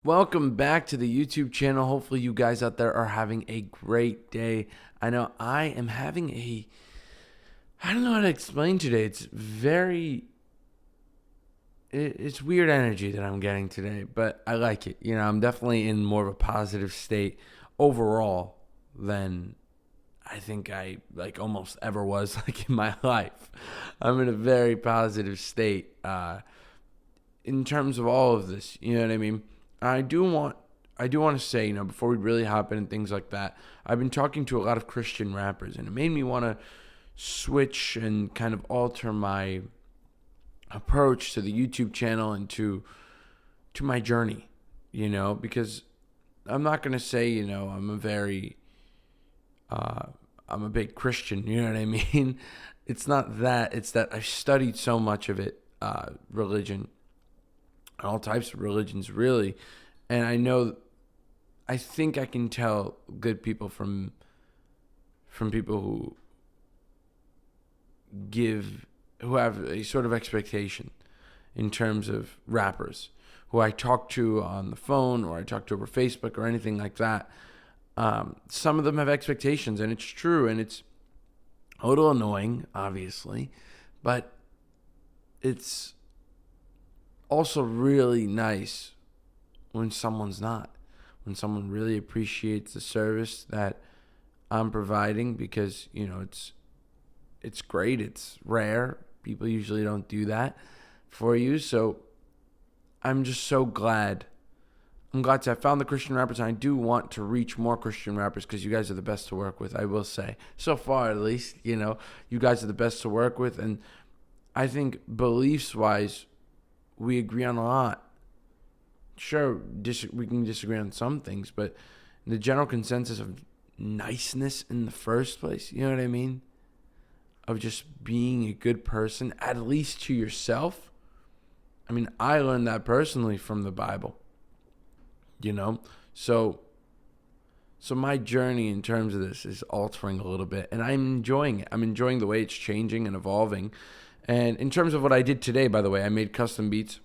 Welcome back to the YouTube channel. Hopefully you guys out there are having a great day. I know I am having I don't know how to explain today. It's weird energy that I'm getting today, but I like it. I'm definitely in more of a positive state overall than I think I almost ever was in my life. I'm in a very positive state in terms of all of this. You know what I mean? I do want to say, before we really hop in and things like that, I've been talking to a lot of Christian rappers, and it made me want to switch and kind of alter my approach to the YouTube channel and to my journey, because I'm not going to say, I'm a big Christian, you know what I mean? It's not that, it's that I've studied so much of it, religion, all types of religions, really. And I think I can tell good people from people who have a sort of expectation in terms of rappers who I talk to on the phone or I talk to over Facebook or anything like that. Some of them have expectations, and it's true, and it's a little annoying, obviously, but it's also really nice when someone's not, when someone really appreciates the service that I'm providing, because it's great, it's rare. People usually don't do that for you, so I'm just so glad. I'm glad to have found the Christian rappers, and I do want to reach more Christian rappers because you guys are the best to work with, I will say. So far, at least, you guys are the best to work with, and I think beliefs-wise, we agree on a lot. Sure, we can disagree on some things, but the general consensus of niceness in the first place, you know what I mean? Of just being a good person, at least to yourself. I mean, I learned that personally from the Bible, So my journey in terms of this is altering a little bit, and I'm enjoying it. I'm enjoying the way it's changing and evolving. And in terms of what I did today, by the way, I made custom beats.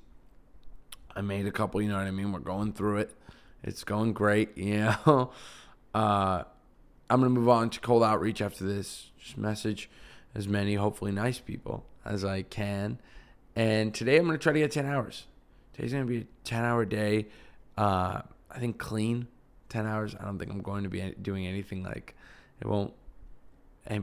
I made a couple, you know what I mean? We're going through it. It's going great, I'm going to move on to cold outreach after this. Just message as many, hopefully nice people as I can. And today I'm going to try to get 10 hours. Today's going to be a 10-hour day. I think clean 10 hours. I don't think I'm going to be doing anything it won't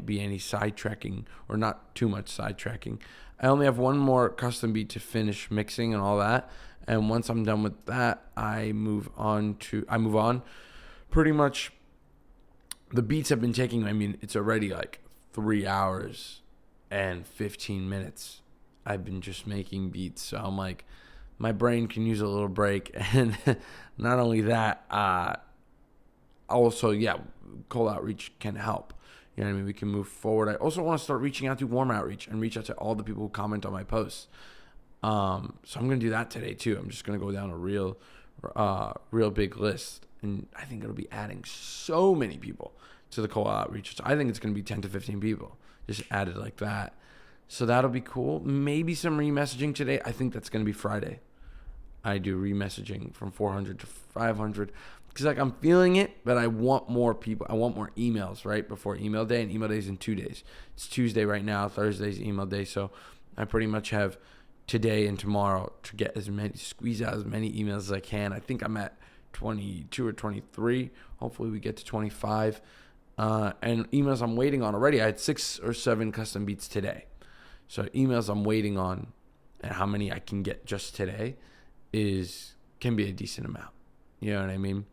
be any sidetracking, or not too much sidetracking. I only have one more custom beat to finish mixing and all that. And once I'm done with that, I move on. Pretty much the beats have been taking, it's already 3 hours and 15 minutes. I've been just making beats. So I'm my brain can use a little break. And not only that, also, cold outreach can help. You know what I mean? We can move forward. I also want to start reaching out to warm outreach and reach out to all the people who comment on my posts. So I'm going to do that today too. I'm just going to go down a real big list. And I think it'll be adding so many people to the cold outreach. So I think it's going to be 10 to 15 people just added like that. So that'll be cool. Maybe some remessaging today. I think that's going to be Friday. I do remessaging from 400 to 500 because I'm feeling it, but I want more people. I want more emails right before email day, and email day is in 2 days. It's Tuesday right now. Thursday's email day, so I pretty much have today and tomorrow to get squeeze out as many emails as I can. I think I'm at 22 or 23. Hopefully we get to 25. And emails I'm waiting on already. I had 6 or 7 custom beats today. So emails I'm waiting on, and how many I can get just today can be a decent amount. You know what I mean?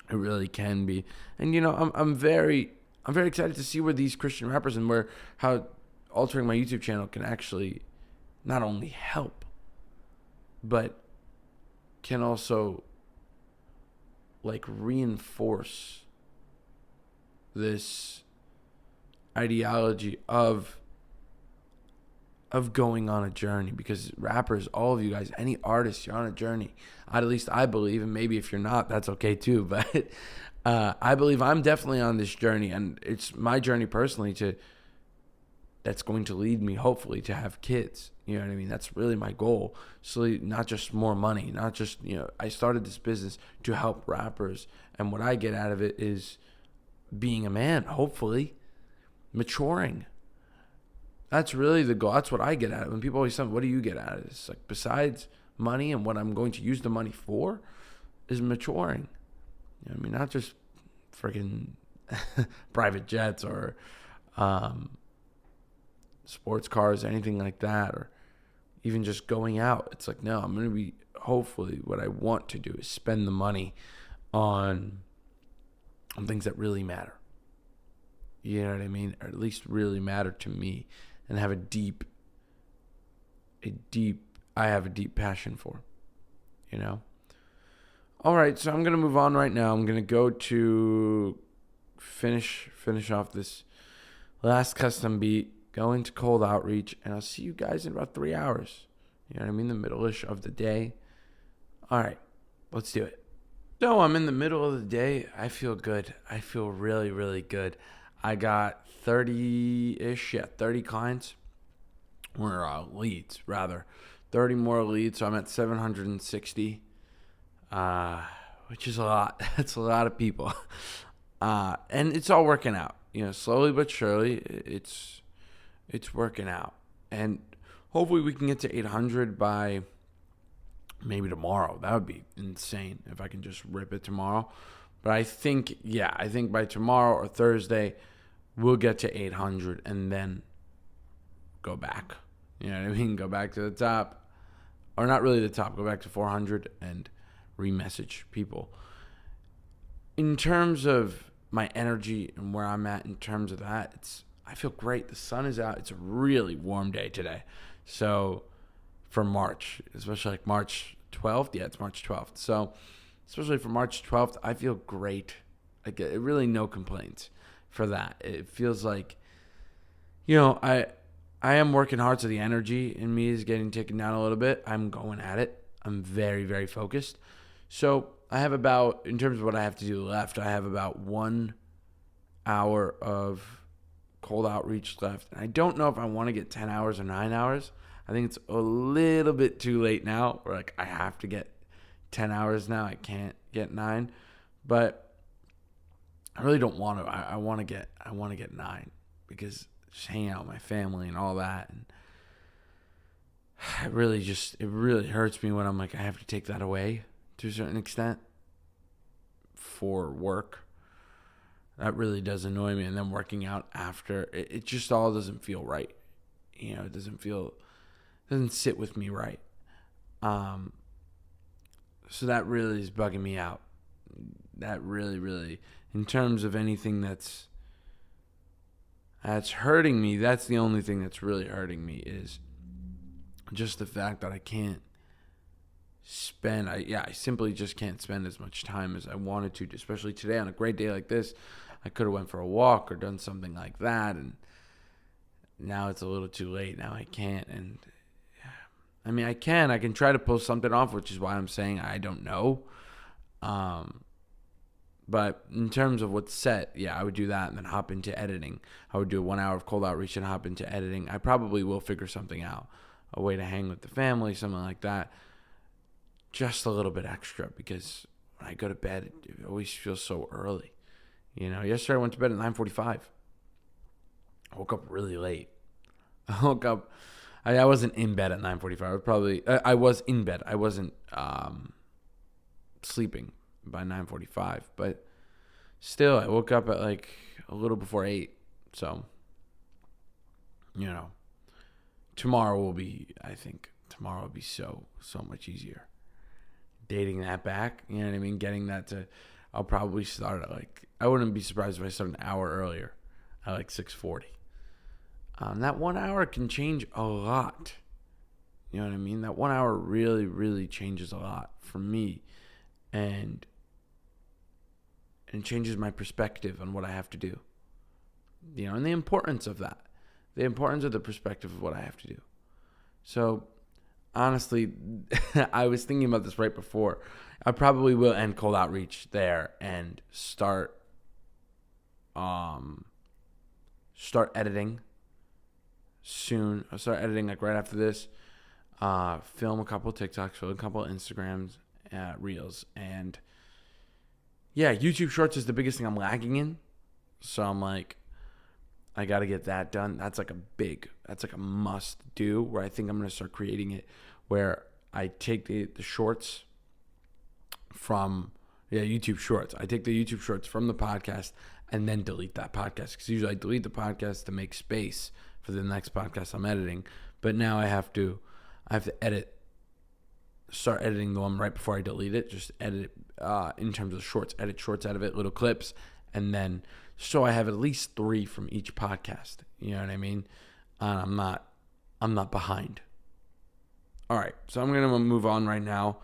It really can be. And I'm very excited to see where these Christian rappers and how altering my YouTube channel can actually not only help, but can also reinforce this ideology of going on a journey. Because rappers, all of you guys, any artists, you're on a journey. At least I believe, and maybe if you're not, that's okay too. But I believe I'm definitely on this journey, and it's my journey personally that's going to lead me, hopefully, to have kids. You know what I mean? That's really my goal. So not just more money, not just, I started this business to help rappers. And what I get out of it is being a man, hopefully, maturing. That's really the goal. That's what I get out of it. When people always say, what do you get out of this? Like, besides money and what I'm going to use the money for is maturing. You know what I mean? Not just freaking private jets or sports cars, anything like that, or even just going out. It's like, no, I'm going to be, hopefully, what I want to do is spend the money on things that really matter. You know what I mean? Or at least really matter to me and have a deep passion for, All right, so I'm going to move on right now. I'm going to go to finish off this last custom beat, go into cold outreach, and I'll see you guys in about 3 hours. You know what I mean? The middle-ish of the day. All right, let's do it. So I'm in the middle of the day. I feel good. I feel really, really good. I got 30 clients, or leads, rather. 30 more leads, so I'm at 760, which is a lot. That's a lot of people. And it's all working out. Slowly but surely, it's working out. And hopefully we can get to 800 by maybe tomorrow. That would be insane if I can just rip it tomorrow. But I think by tomorrow or Thursday, we'll get to 800 and then go back. You know what I mean? Go back to the top. Or not really the top. Go back to 400 and re-message people. In terms of my energy and where I'm at in terms of that, I feel great. The sun is out. It's a really warm day today. So for March, especially like March 12th. Yeah, it's March 12th. So especially for March 12th, I feel great. Like, really no complaints for that. It feels like, I am working hard, so the energy in me is getting taken down a little bit. I'm going at it. I'm very, very focused. So I have about, in terms of what I have to do left, I have about 1 hour of cold outreach left. And I don't know if I want to get 10 hours or 9 hours. I think it's a little bit too late now. Or like, I have to get 10 hours now. I can't get 9. But I really don't want to. I want to get 9 because just hanging out with my family and all that. And it really hurts me when I'm like, I have to take that away to a certain extent for work. That really does annoy me. And then working out after, it just all doesn't feel right. It doesn't sit with me right. So that really is bugging me out. That really, really, in terms of anything that's hurting me, that's the only thing that's really hurting me is just the fact that I can't spend, I simply just can't spend as much time as I wanted to, especially today on a great day like this. I could have went for a walk or done something like that, and now it's a little too late. Now I can't, and I mean, I can try to pull something off, which is why I'm saying I don't know. But in terms of what's set, I would do that and then hop into editing. I would do 1 hour of cold outreach and hop into editing. I probably will figure something out, a way to hang with the family, something like that. Just a little bit extra, because when I go to bed, it always feels so early. Yesterday I went to bed at 9:45. I woke up really late. I woke up. I wasn't in bed at 9:45. I was in bed. I wasn't sleeping by 9:45. But still, I woke up at like a little before 8. So, tomorrow will be so much easier. Dating that back, you know what I mean? Getting that to, I'll probably start at I wouldn't be surprised if I started an hour earlier at 6:40. That 1 hour can change a lot. You know what I mean? That 1 hour really, really changes a lot for me. And it changes my perspective on what I have to do. And the importance of that. The importance of the perspective of what I have to do. So, honestly, I was thinking about this right before. I probably will end cold outreach there and start editing soon. I'll start editing like right after this. Film a couple TikToks, film a couple Instagrams, Reels, and yeah, YouTube Shorts is the biggest thing I'm lagging in. So I'm like, I got to get that done. That's like a must do, where I think I'm going to start creating it, where I take the shorts from, YouTube Shorts. I take the YouTube Shorts from the podcast and then delete that podcast. Because usually I delete the podcast to make space for the next podcast I'm editing. But now I have to start editing the one right before I delete it. Just edit it in terms of shorts, edit shorts out of it, little clips, and then so I have at least 3 from each podcast. You know what I mean? I'm not behind. All right, so I'm gonna move on right now.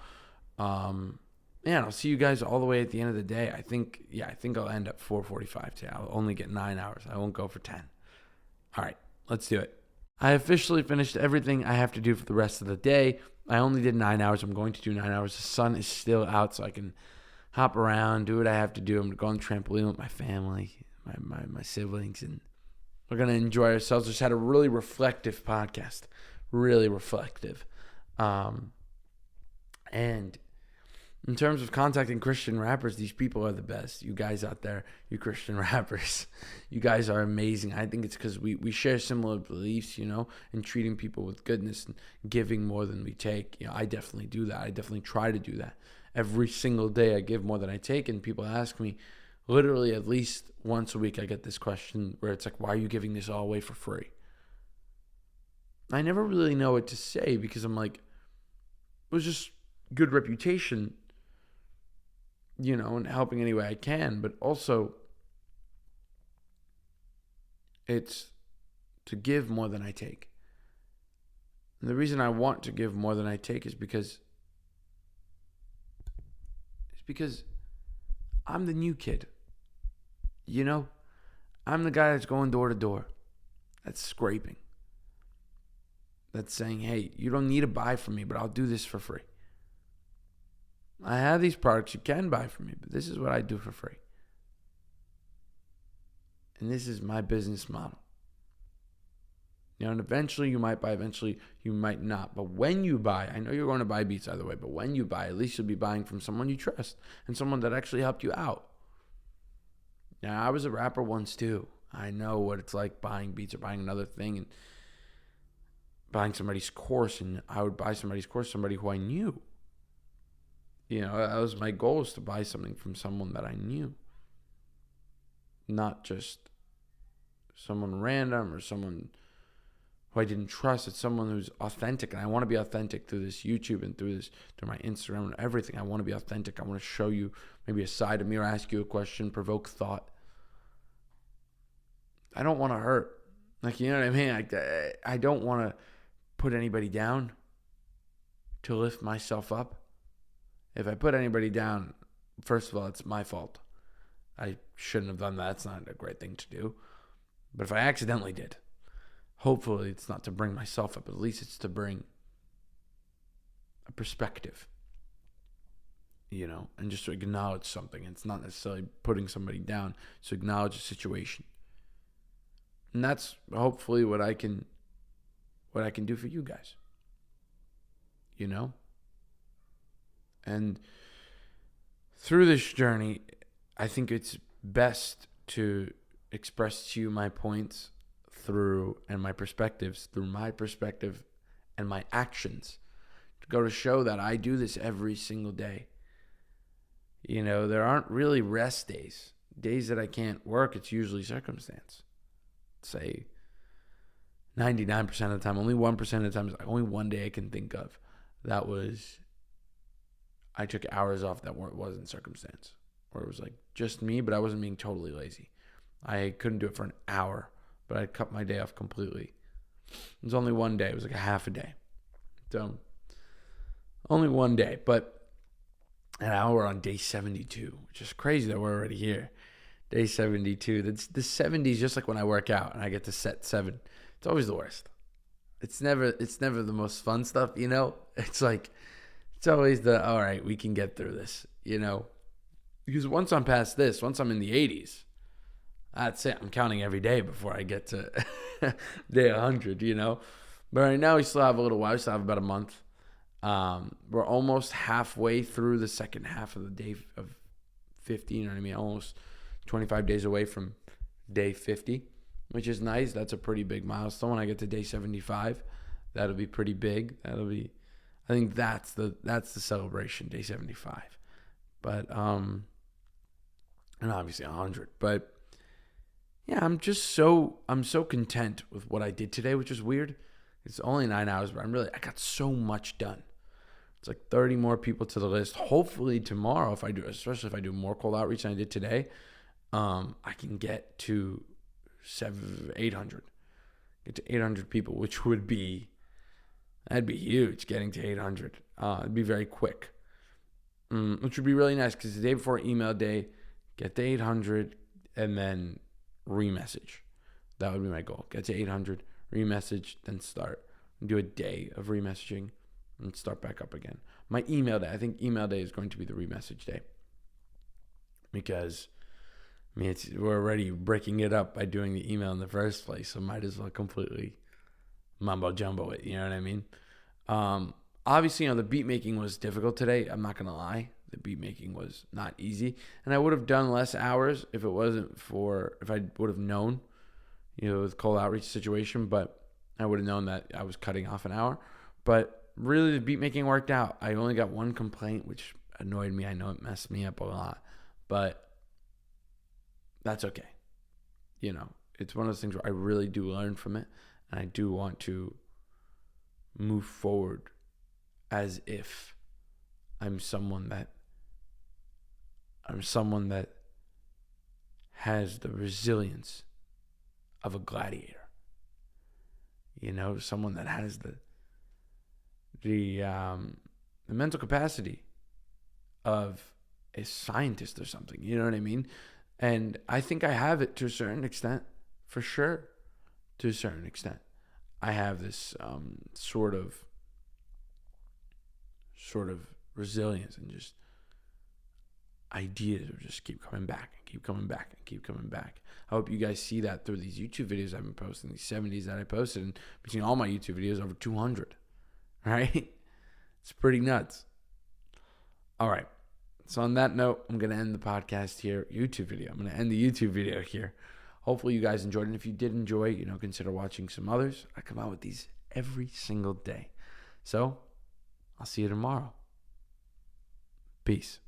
I'll see you guys all the way at the end of the day. I think I'll end at 4:45 today. I'll only get 9 hours. I won't go for 10. All right, let's do it. I officially finished everything I have to do for the rest of the day. I only did 9 hours. I'm going to do 9 hours. The sun is still out, so I can hop around, do what I have to do. I'm going to go on the trampoline with my family, my siblings, and we're going to enjoy ourselves. Just had a really reflective podcast. Really reflective. And in terms of contacting Christian rappers, these people are the best. You guys out there, you Christian rappers, you guys are amazing. I think it's because we share similar beliefs, in treating people with goodness and giving more than we take. I definitely do that. I definitely try to do that. Every single day I give more than I take, and people ask me, literally at least once a week I get this question where it's like, why are you giving this all away for free? I never really know what to say, because I'm like, it was just good reputation, and helping any way I can, but also it's to give more than I take. And the reason I want to give more than I take is because I'm the new kid. I'm the guy that's going door to door. That's scraping. That's saying, hey, you don't need to buy from me, but I'll do this for free. I have these products you can buy from me, but this is what I do for free. And this is my business model. And eventually you might buy, eventually you might not. But when you buy, I know you're going to buy beats either way, but when you buy, at least you'll be buying from someone you trust and someone that actually helped you out. Now, I was a rapper once too. I know what it's like buying beats or buying another thing and buying somebody's course. And I would buy somebody's course, somebody who I knew. That was my goal, is to buy something from someone that I knew. Not just someone random or someone who I didn't trust. It's someone who's authentic. And I want to be authentic through this YouTube and through my Instagram and everything. I want to be authentic. I want to show you maybe a side of me, or ask you a question, provoke thought. I don't want to hurt. You know what I mean? I don't want to put anybody down to lift myself up. If I put anybody down, first of all, it's my fault. I shouldn't have done that. It's not a great thing to do. But if I accidentally did, hopefully it's not to bring myself up. At least it's to bring a perspective, and just to acknowledge something. It's not necessarily putting somebody down. So acknowledge a situation. And that's hopefully what I can do for you guys. And through this journey, I think it's best to express to you my points and my perspectives through my perspective and my actions, to go to show that I do this every single day. There aren't really rest days that I can't work. It's usually circumstance. Say 99% of the time, only 1% of the time is only one day I can think of. That was, I took hours off that wasn't circumstance, where it was like just me, but I wasn't being totally lazy. I couldn't do it for an hour, but I cut my day off completely. It was only one day. It was like a half a day. So only one day, but now we're on day 72, which is crazy that we're already here. Day 72. The 70 is just like when I work out and I get to set 7. It's always the worst. It's never the most fun stuff, It's like, it's always all right, we can get through this, Because once I'm past this, once I'm in the 80s, that's it. I'm counting every day before I get to day 100, you know. But right now we still have a little while. We still have about a month. We're almost halfway through the second half of the day of 50. You know what I mean? Almost 25 days away from day 50, which is nice. That's a pretty big milestone. When I get to day 75, that'll be pretty big. I think that's the celebration, day 75. But and obviously 100. But yeah, I'm so content with what I did today, which is weird. It's only 9 hours, but I got so much done. It's like 30 more people to the list. Hopefully tomorrow, especially if I do more cold outreach than I did today, I can get to 800. Get to 800 people, which that'd be huge, getting to 800. It'd be very quick, which would be really nice because the day before email day, get to 800 and then remessage. That would be my goal. Get to 800, remessage, then start. Do a day of remessaging and start back up again. My email day, I think email day is going to be the remessage day because we're already breaking it up by doing the email in the first place, so might as well completely mumbo jumbo it. You know what I mean? Obviously, the beat making was difficult today. I'm not gonna lie, the beat making was not easy, and I would have done less hours if I would have known, the cold outreach situation. But I would have known that I was cutting off an hour. But really, the beat making worked out. I only got one complaint, which annoyed me. I know it messed me up a lot, but that's okay. It's one of those things where I really do learn from it, and I do want to move forward as if I'm someone that has the resilience of a gladiator. Someone that has the mental capacity of a scientist or something. You know what I mean? And I think I have it to a certain extent, for sure. To a certain extent, I have this sort of resilience and just ideas of just keep coming back and keep coming back and keep coming back. I hope you guys see that through these YouTube videos I've been posting, these 70s that I posted, and between all my YouTube videos, over 200. Right? It's pretty nuts. All right. So on that note, I'm going to end the podcast here. I'm going to end the YouTube video here. Hopefully you guys enjoyed it. And if you did enjoy, consider watching some others. I come out with these every single day. So I'll see you tomorrow. Peace.